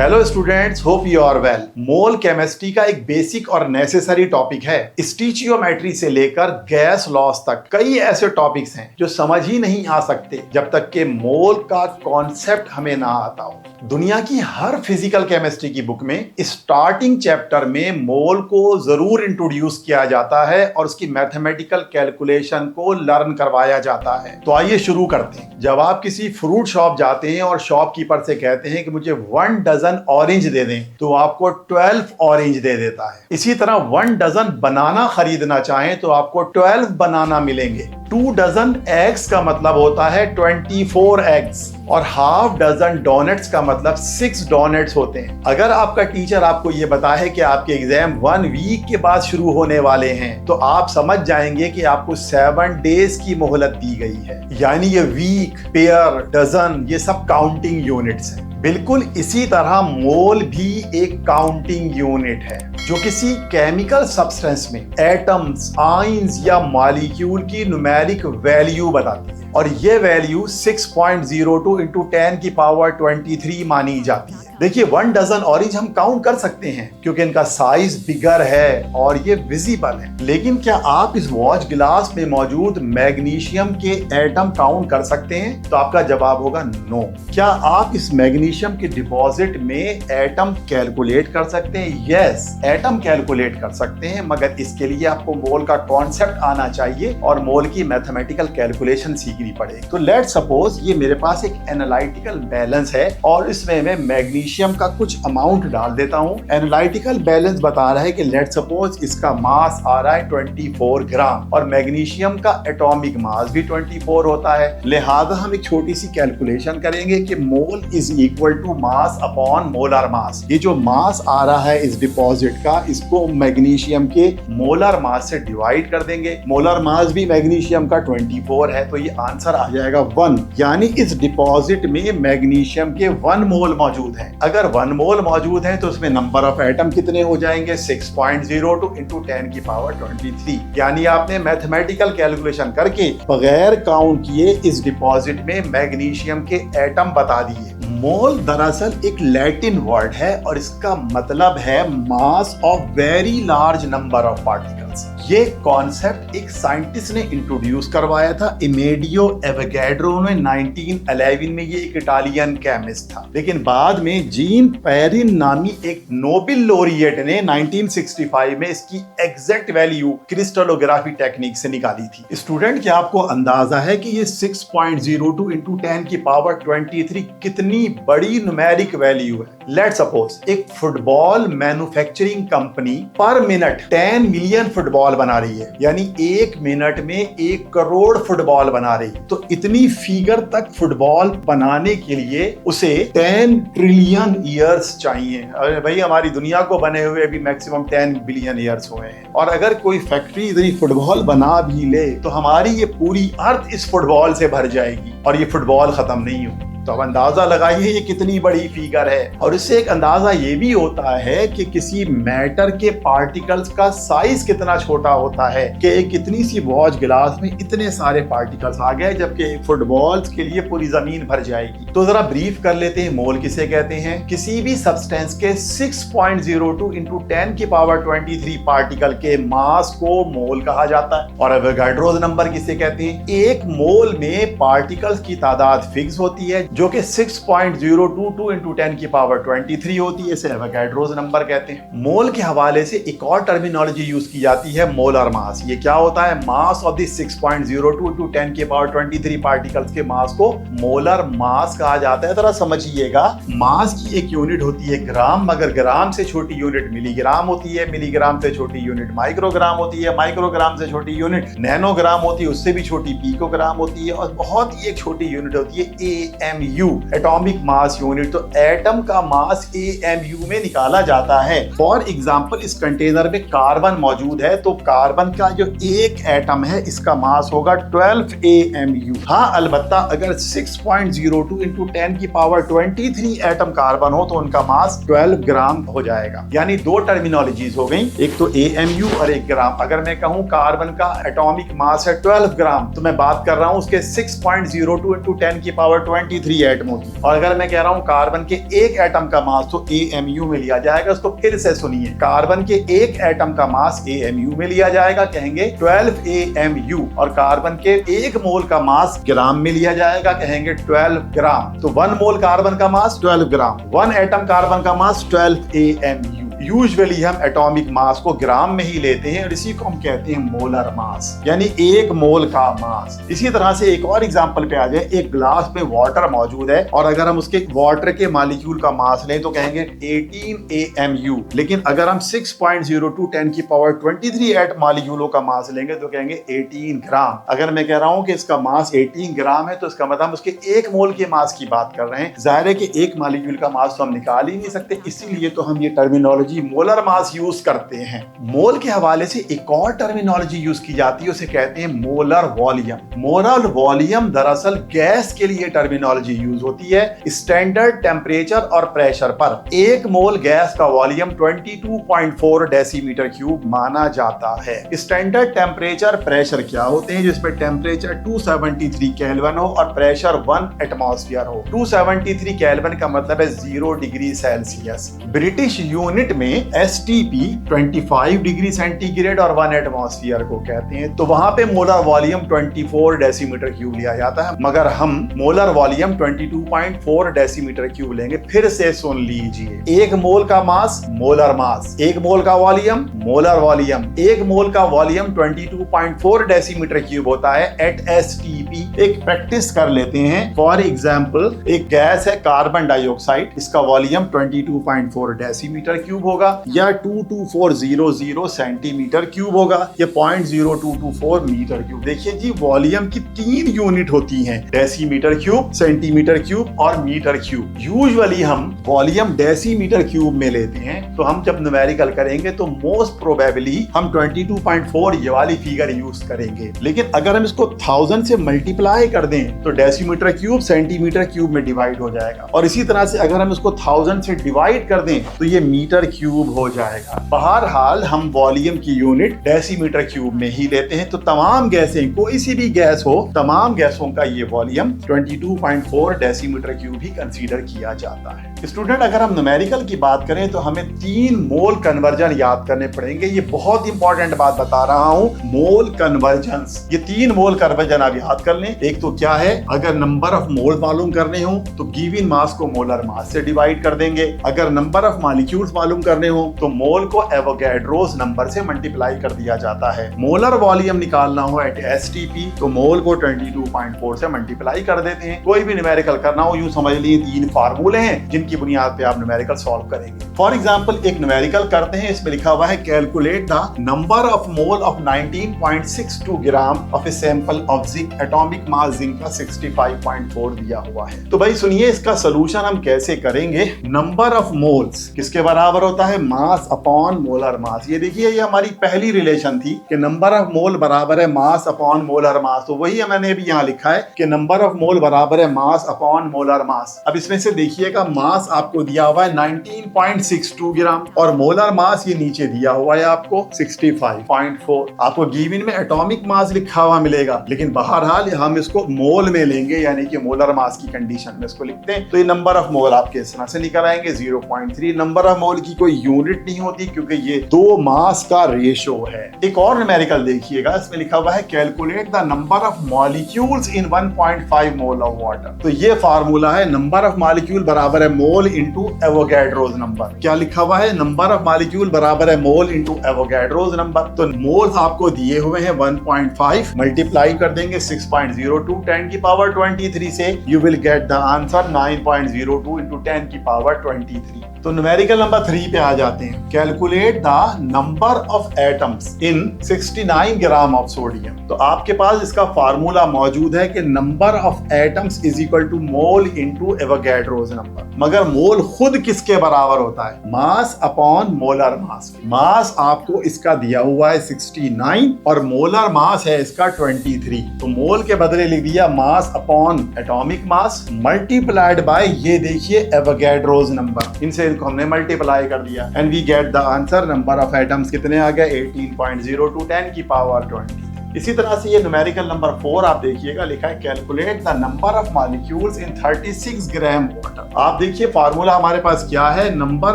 Hello students, hope you are well. Mole chemistry का एक basic और नेसेसरी टॉपिक है। स्टीचियोमेट्री से लेकर गैस लॉस तक कई ऐसे टॉपिक्स हैं जो समझ ही नहीं आ सकते जब तक कि मोल का कॉन्सेप्ट हमें ना आता हो। दुनिया की हर फिजिकल केमिस्ट्री की बुक में स्टार्टिंग चैप्टर में मोल को जरूर इंट्रोड्यूस किया जाता है और उसकी मैथमेटिकल कैलकुलेशन को लर्न करवाया जाता है। तो आइए शुरू करते हैं। जब आप किसी फ्रूट शॉप जाते हैं और शॉपकीपर से कहते हैं कि मुझे 1 डजन ऑरेंज दे दें, तो आपको 12 ऑरेंज दे देता है। इसी तरह 1 डजन बनाना खरीदना चाहें तो आपको 12 बनाना मिलेंगे। 2 डजन एग्स का मतलब होता है 24 एग्स और हाफ डजन डोनट्स का मतलब 6 डोनट्स होते हैं। अगर आपका टीचर आपको ये बताए कि आपके एग्जाम 1 वीक के बाद शुरू होने वाले हैं, तो आप समझ जाएंगे कि आपको 7 डेज की मोहलत दी गई है। यानी ये वीक, पेयर, डजन ये सब काउंटिंग यूनिट्स हैं। बिल्कुल इसी तरह मोल भी एक काउंटिंग यूनिट है जो किसी केमिकल सब्सटेंस में एटम्स, आयंस या मॉलिक्यूल की न्यूमेरिक वैल्यू बताती है और ये वैल्यू 6.02 × 10⁻23 मानी जाती है। देखिए 1 डजन ऑरेंज हम काउंट कर सकते हैं क्योंकि इनका साइज बिगर है और ये विजिबल है। लेकिन क्या आप इस वॉच ग्लास में मौजूद मैग्नीशियम के एटम काउंट कर सकते हैं? तो आपका जवाब होगा नो। क्या आप इस मैग्नीशियम के डिपॉजिट में एटम कैलकुलेट कर सकते हैं? यस, एटम कैलकुलेट कर सकते हैं, मगर इसके लिए आपको मोल का कॉन्सेप्ट आना चाहिए और मोल की मैथमेटिकल कैलकुलेशन सीखनी पड़ेगी। तो लेट सपोज ये मेरे पास एक एनालिटिकल बैलेंस है और इसमें मैं मैग्नीशियम का कुछ अमाउंट डाल देता हूं। एनालिटिकल बैलेंस बता रहा है कि लेट सपोज इसका मास आ रहा है 24 ग्राम और मैग्नीशियम का एटॉमिक मास भी 24 होता है। लिहाजा हम एक छोटी सी कैलकुलेशन करेंगे कि mole is equal to mass upon molar mass. ये जो मास आ रहा है इस डिपॉजिट का, इसको मैग्नीशियम के मोलर मास से डिवाइड कर देंगे। मोलर मास भी मैग्नीशियम का 24 है, तो ये आंसर आ जाएगा 1। यानी इस डिपॉजिट में मैग्नीशियम के 1 मोल मौजूद है। अगर 1 मोल मौजूद है तो उसमें नंबर ऑफ एटम कितने हो जाएंगे? 6.02 × 10⁻23। यानी आपने मैथमेटिकल कैलकुलेशन करके बगैर काउंट किए इस डिपॉजिट में मैग्नीशियम के एटम बता दिए। मोल दरअसल एक लैटिन वर्ड है और इसका मतलब है mass of very large number of particles. ये कॉन्सेप्ट एक साइंटिस्ट ने इंट्रोड्यूस करवाया था, अमेडियो एवोगैड्रो ने 1911 में। ये एक इटालियन केमिस्ट था, लेकिन बाद में जीन पेरिन नामी एक नोबेल लॉरिएट ने 1965 में इसकी एग्जैक्ट वैल्यू क्रिस्टलोग्राफी टेक्निक से निकाली थी। स्टूडेंट, क्या आपको अंदाजा है कि ये 6.02 × 10⁻23 कितनी बड़ी न्यूमेरिक वैल्यू है? लेट्स सपोज एक फुटबॉल मैन्युफैक्चरिंग कंपनी पर मिनट 10 मिलियन फुटबॉल बना रही है, यानी 1 मिनट में 1 करोड़ फुटबॉल बना रही है। तो इतनी फिगर तक फुटबॉल बनाने के लिए उसे 10 ट्रिलियन ईयर्स चाहिए। अरे भाई, हमारी दुनिया को बने हुए भी मैक्सिमम 10 बिलियन ईयर्स हुए हैं। और अगर कोई फैक्ट्री इतनी फुटबॉल बना भी ले तो हमारी ये पूरी अर्थ इस फुटबॉल से भर जाएगी और ये फुटबॉल खत्म नहीं होगी। तो अब अंदाजा लगाइए ये कितनी बड़ी फिगर है। और इससे एक अंदाजा ये भी होता है कि किसी मैटर के पार्टिकल्स का साइज कितना छोटा होता है कि एक कितनी सी वॉच ग्लास में इतने सारे पार्टिकल्स आ गए, जबकि फुटबॉल्स के लिए पूरी जमीन भर जाएगी। तो जरा ब्रीफ कर लेते हैं, मोल किसे कहते हैं? किसी भी सब्सटेंस के 6.02 × 10⁻23 पार्टिकल के मास को मोल कहा जाता है। और एवोगैड्रोस नंबर किसे कहते हैं? एक मोल में पार्टिकल्स की तादाद फिक्स होती है जो कि 6.022 × 10⁻23 होती है। इसे एवोगैड्रोस नंबर कहते हैं। मोल के हवाले से एक और टर्मिनोलॉजी यूज की जाती है, मोलर मास। ये क्या होता है? मास ऑफ द 6.02 × 10⁻23 पार्टिकल्स के मास को मोलर मास कहा जाता है। जरा समझिएगा, मास की एक यूनिट होती है ग्राम, मगर ग्राम से छोटी यूनिट मिलीग्राम होती है, मिलीग्राम से छोटी यूनिट माइक्रोग्राम होती है, माइक्रोग्राम से छोटी यूनिट नैनोग्राम होती है, उससे भी छोटी पिकोग्राम होती है और बहुत ही एक छोटी यूनिट होती है AMU, एटॉमिक मास यूनिट। तो एटम का मास AMU में निकाला जाता है। फॉर एग्जांपल, इस कंटेनर में कार्बन मौजूद है, तो कार्बन का जो एक एटम है इसका मास होगा 12 AMU। हाँ, अलबत्ता अगर 6.02 × 10⁻23 एटम कार्बन हो तो उनका मास 12 ग्राम हो जाएगा। यानी 2 टर्मिनोलॉजीज हो गई, एक तो AMU और एक ग्राम। अगर मैं कहूं कार्बन का एटॉमिक मास है 12 ग्राम, तो मैं बात कर रहा हूं उसके 6.02 × 10⁻23 23 एटमों की। और अगर मैं कह रहा हूं कार्बन के एक एटम का मास तो AMU में लिया जाएगा। उसको फिर से सुनिए, कार्बन के एक एटम का मास AMU में लिया जाएगा, कहेंगे 12 AMU। और कार्बन के एक मोल का मास ग्राम में लिया जाएगा, कहेंगे 12 ग्राम। तो 1 मोल कार्बन का मास 12 ग्राम, 1 एटम कार्बन का मास 12 AMU। यूजुअली हम एटॉमिक मास को ग्राम में ही लेते हैं और इसी को हम कहते हैं मोलर मास, यानी एक मोल का मास। इसी तरह से एक और एग्जांपल पे आ जाए, एक ग्लास में वाटर मौजूद है और अगर हम उसके वाटर के मॉलिक्यूल का मास लें तो कहेंगे 18 AMU। लेकिन अगर हम 6.02 10 की पावर 23 एट मॉलिक्यूलों का मास लेंगे तो कहेंगे 18 ग्राम। अगर मैं कह रहा हूं कि इसका मास 18 ग्राम है तो इसका मतलब हम उसके एक मोल के मास की बात कर रहे हैं। जाहिर है कि एक मॉलिक्यूल का मास तो हम निकाल ही नहीं सकते, इसीलिए तो हम ये टर्मिनोलॉजी मोलर मास यूज करते हैं। मोल के हवाले से एक और टर्मिनोलॉजी यूज की जाती है, उसे कहते हैं मोलर वॉल्यूम। मोलर वॉल्यूम दरअसल गैस के लिए टर्मिनोलॉजी यूज होती है। स्टैंडर्ड टेम्परेचर और प्रेशर पर एक मोल गैस का वॉल्यूम 22.4 डेसीमीटर क्यूब माना जाता है। स्टैंडर्ड टेम्परेचर प्रेशर क्या होते हैं, जिसमें टेम्परेचर 273 केल्विन हो और प्रेशर 1 एटमॉस्फेयर हो। 273 केल्विन का मतलब है 0 डिग्री सेल्सियस। ब्रिटिश यूनिट में STP 25 डिग्री सेंटीग्रेड और 1 एटमॉस्फेयर को कहते हैं। तो वहां पे मोलर वॉल्यूम 24 डेसीमीटर क्यूब लिया जाता है, मगर हम मोलर वॉल्यूम 22.4 डेसीमीटर क्यूब लेंगे। फिर से सुन लीजिए, एक मोल का मास मोलर मास, एक मोल का वॉल्यूम मोलर वॉल्यूम। एक मोल का वॉल्यूम 22.4 डेसीमीटर क्यूब होता है एट STP। एक प्रैक्टिस कर लेते हैं, फॉर एग्जाम्पल एक गैस है कार्बन डाइऑक्साइड, इसका वॉल्यूम 22.4 डेसीमीटर क्यूब होगा या 22400 सेंटीमीटर क्यूब होगा या 0.0224 मीटर क्यूब। देखिए जी, वॉल्यूम की 3 यूनिट होती हैं, डेसीमीटर क्यूब, सेंटीमीटर क्यूब और मीटर क्यूब। यूजुअली हम वॉल्यूम डेसीमीटर क्यूब में लेते हैं, तो हम जब न्यूमेरिकल करेंगे तो मोस्ट प्रोबेबली हम 22.4 ये वाली फिगर यूज करेंगे। लेकिन अगर हम इसको 1000 से मल्टीप्लाई कर दें तो डेसीमीटर क्यूब सेंटीमीटर क्यूब में डिवाइड हो जाएगा, और इसी तरह से अगर हम इसको 1000 से डिवाइड कर दें तो ये मीटर क्यूब हो जाएगा। बहरहाल हम वॉल्यूम की यूनिट डेसीमीटर क्यूब में ही लेते हैं। तो तमाम गैसें, कोई सी भी गैस हो, तमाम गैसों का ये वॉल्यूम 22.4 डेसीमीटर क्यूब ही कंसीडर किया जाता है। स्टूडेंट, अगर हम न्यूमेरिकल की बात करें तो हमें 3 मोल कन्वर्जन याद करने पड़ेंगे। ये बहुत इंपॉर्टेंट बात बता रहा हूं, मोल कन्वर्जंस। ये 3 मोल कन्वर्जन आप याद कर लें। एक तो क्या है, अगर नंबर ऑफ मोल मालूम करने हो तो गिवन मास को मोलर मास से डिवाइड कर देंगे। अगर नंबर ऑफ मॉलिक्यूल्स मालूम करने हो तो मोल को एवोगैड्रोस नंबर से मल्टीप्लाई कर दिया जाता है। मोलर वॉल्यूम निकालना हो एट STP तो मोल को 22.4 से मल्टीप्लाई कर देते हैं। कोई भी न्यूमेरिकल करना हो, यूं समझ लीजिए 3 फार्मूले हैं जिनकी बुनियाद पे आप न्यूमेरिकल सॉल्व करेंगे। फॉर एग्जांपल एक न्यूमेरिकल करते हैं, इसमें लिखा हुआ है calculate the number of mole of 19.62 gram of a sample of zinc. Atomic mass zinc का 65.4 दिया हुआ है। तो भाई सुनिए, इसका सोल्यूशन हम कैसे करेंगे। नंबर ऑफ मोल्स किसके बराबर होता है, मास अपॉन मोलर मास। ये देखिए, ये हमारी पहली रिलेशन थी कि नंबर ऑफ मोल बराबर है मास अपॉन मोलर मास। तो वही मैंने भी यहाँ लिखा है कि नंबर ऑफ मोल बराबर है मास अपॉन मोलर मास। अब इसमें से देखिएगा, मास आपको दिया हुआ है 19.62 ग्राम और मोलर मास ये नीचे दिया हुआ है आपको 65.4। आपको गिवन में एटॉमिक मास लिखा हुआ मिलेगा, लेकिन बहरहाल हम इसको मोल में लेंगे, यानी कि मोलर मास की कंडीशन में इसको लिखते हैं। तो ये नंबर ऑफ मोल आपके इस तरह से निकल आएंगे 0.3। नंबर ऑफ मोल की कोई यूनिट नहीं होती क्योंकि ये 2 मास का रेशो है। एक और न्यूमेरिकल देखिएगा, इसमें लिखा हुआ है calculate the number of molecules in 1.5 mole of water. तो ये फार्मूला है, नंबर ऑफ मॉलिक्यूल बराबर है मोल इंटू एवोगैड्रोस नंबर। क्या लिखा हुआ है, नंबर ऑफ मॉलिक्यूल बराबर है मोल इंटू एवोगैड्रोस नंबर। तो मोल आपको दिए हुए हैं 1.5, मल्टीप्लाई कर देंगे 6.02 10 की पावर 23 से, you will get the answer 9.02 into 10 की पावर 23। तो न्यूमेरिकल नंबर 3 पे आ जाते हैं। Calculate the number of atoms in 69 gram of sodium. तो आपके पास इसका फार्मूला मौजूद है कि number of atoms is equal to mole into Avogadro's number. मगर मोल खुद किसके बराबर होता है, मास अपॉन मोलर मास। मास आपको इसका दिया हुआ है 69 और मोलर मास है इसका 23। तो मोल के बदले लिख दिया mass upon atomic mass multiplied by, ये देखिए एवोगैड्रोस नंबर। इनसे इनको हमने मल्टीप्लाई कर दिया and we get the answer. Number of atoms कितने आ गए, 18.02 10 की पावर 20। इसी तरह से ये न्यूमेरिकल नंबर 4 आप देखिएगा, लिखा है calculate the number of molecules in 36 gram water. आप देखिए फार्मूला हमारे पास क्या है, number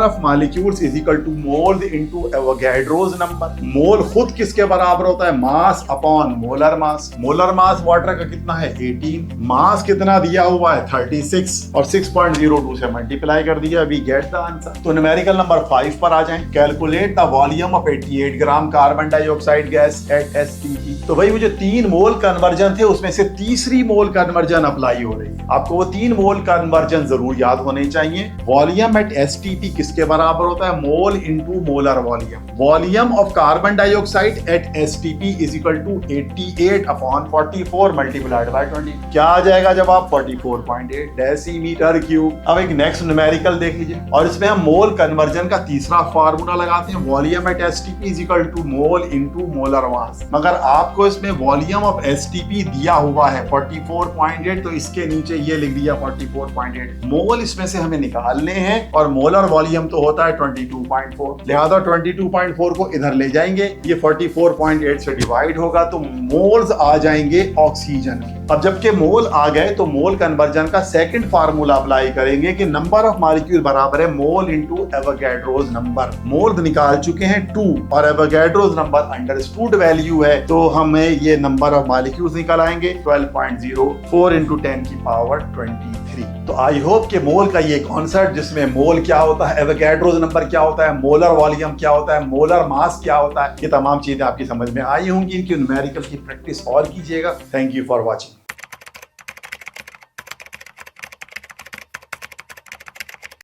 of molecules is equal to mole into Avogadro's number. Mole खुद किसके बराबर होता है, mass upon molar mass. Molar mass water का कितना है 18, मास कितना दिया हुआ है 36 और 6.02 से मल्टीप्लाई कर दिया, वी गेट द आंसर। तो न्यूमेरिकल नंबर 5 पर आ जाएं, calculate the volume of 88 gram carbon dioxide gas at STP. तो भाई वो जो 3 मोल कन्वर्जन थे उसमें से तीसरी मोल कन्वर्जन अप्लाई हो रही है। आपको वो 3 मोल कन्वर्जन जरूर याद होने चाहिए। वॉल्यूम एट एसटीपी किसके बराबर होता है, mole into molar volume. Volume of carbon dioxide at STP is equal to 88 upon 44 multiplied by 20। क्या आ जाएगा जब आप 44.8 डेसीमीटर क्यूब। अब एक नेक्स्ट न्यूमेरिकल देख लीजिए और इसमें हम मोल कन्वर्जन का तीसरा फार्मूला लगाते हैं, volume at STP is equal to mole into molar mass. मगर आपको इसमें वॉल्यूम ऑफ एसटीपी दिया हुआ है 44.8, तो इसके नीचे ये लिख दिया 44.8। मोल इसमें से हमें निकालने हैं और मोलर वॉल्यूम तो होता है 22.4, लिहाजा 22.4 को इधर ले जाएंगे, ये 44.8 से डिवाइड होगा तो मोल्स आ जाएंगे ऑक्सीजन के। अब जबकि मोल आ गए तो मोल कन्वर्जन का सेकंड फार्मूला अप्लाई करेंगे कि नंबर ऑफ मॉलिक्यूल बराबर है मोल इनटू एवोगैड्रोस नंबर। मोल निकाल चुके हैं 2 और एवोगैड्रोस नंबर अंडरस्टूड वैल्यू है, तो हमें ये नंबर ऑफ मॉलिक्यूल्स निकल आएंगे 12.04 इंटू 10 की पावर 23। तो आई होप कि मोल का ये कॉन्सेप्ट जिसमें मोल क्या होता है, एवोगैड्रोस नंबर क्या होता है, मोलर वॉल्यूम क्या होता है, मोलर मास क्या होता है, ये तमाम चीजें आपकी समझ में आई होंगी। इनकी न्यूमेरिकल की प्रैक्टिस और कीजिएगा। Thank you for watching.